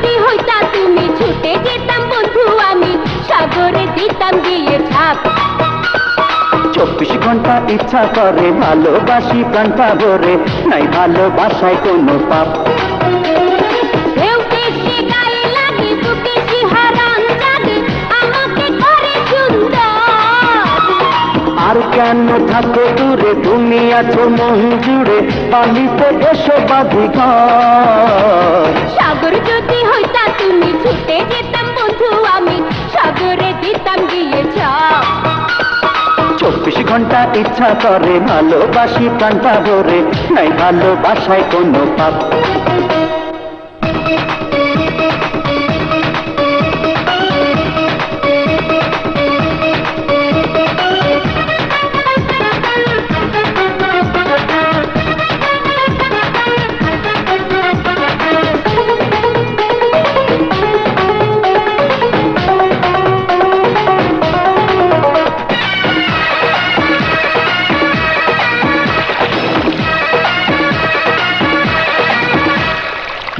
যদি হইতা তুমি ছুটে যেতাম বন্ধু আমি সাগরে দিতাম গিয়ে ঝাঁপ 24 ঘন্টা ইচ্ছা করে ভালোবাসি প্রাণটা ভরে নাই ভালোবাসায় কোনো পাপ ঢেউ এসে গায়ে লাগে বুকে শিহরণ জাগে আমাকে করে সুন্দর আর কেন থাকো দূরে তুমি আছো মন জুড়ে বালিতে এসো বাধিঘর সাগর যদি হইতা তুমি ছুটে যেতাম বন্ধু আমি সাগরে দিতাম গিয়ে ঝাঁপ 24 ঘন্টা ইচ্ছা করে ভালোবাসি প্রাণটা ভরে নাই ভালোবাসায় কোনো পাপ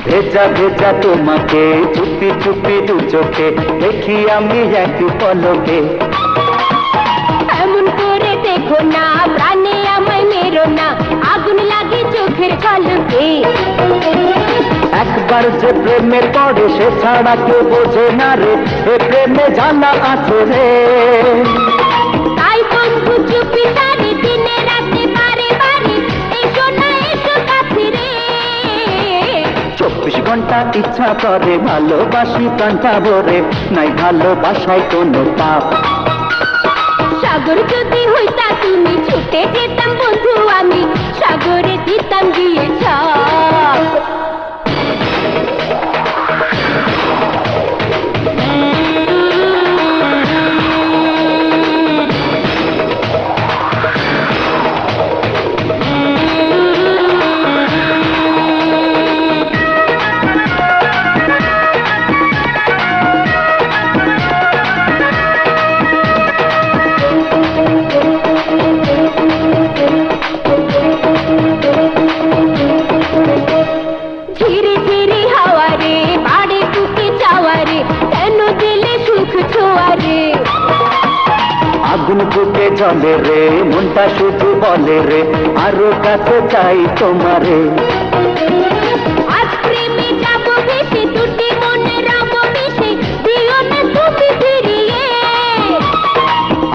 ভেজা ভেজা তোমাকে চুপি চুপি দু চোখে দেখি আমি এক পলকে এমন করে দেখো না প্রাণে আমায় মেরো না আগুন লাগে চোখের ঝলকে একবার যে প্রেমে পড়ে সে ছাড়া কেউ বোঝে না রে এ প্রেমে জানা আছে রে তাই বন্ধু চুপি সারে দিনে রাতে বারে বারে এসো না এসো কাছে রে 24 ঘন্টা ইচ্ছা করে ভালোবাসি প্রাণটা ভরে নাই ভালোবাসায় কোনো পাপ সাগর যদি হইতা তুমি ছুটে যেতাম বন্ধু আমি সাগরে দিতাম গিয়ে ঝাঁপ ধীরে ধীরে হাওয়ারে বাড়ে বুকে চাওয়ারে কেন দিলে সুখ ছোয়ারে আগুন বুকে জ্বলে রে মনটা শুধু বলে রে আরো কাছে চাই তোমারে আজ প্রেমে যাব ভেসে দুটি মনে রব মিশে দিও না তুমি ফিরিয়ে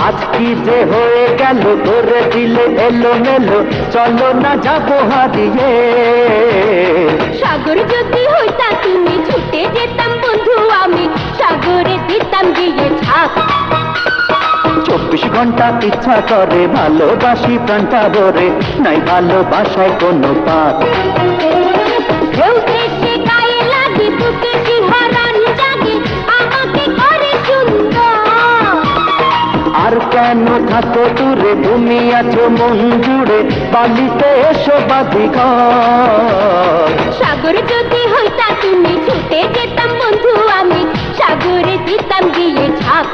আজ কি যে হয়ে গেল ধরে দিলে এলো মেলো চলো না যাবো হারিয়ে সাগর যদি হইতা তুমি ছুটে যেতাম বন্ধু আমি সাগরে দিতাম গিয়ে ঝাঁপ 24 ঘন্টা ইচ্ছা করে ভালোবাসি প্রাণটা ভরে নাই ভালোবাসায় কোনো পাপ ঢেউ এসে গায়ে লাগে বুকে শিহরণ জাগে আমাকে করে সুন্দর আর কেন থাকো দূরে তুমি আছো মন জুড়ে বালিতে এসো বাধিঘর সাগর যদি হইতা তুমি ছুটে যেতাম বন্ধু আমি সাগরে দিতাম গিয়ে ঝাঁপ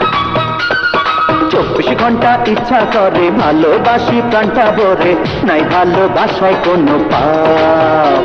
24 ঘন্টা ইচ্ছা করে ভালোবাসি প্রাণটা ভরে নাই ভালোবাসায় কোনো পাপ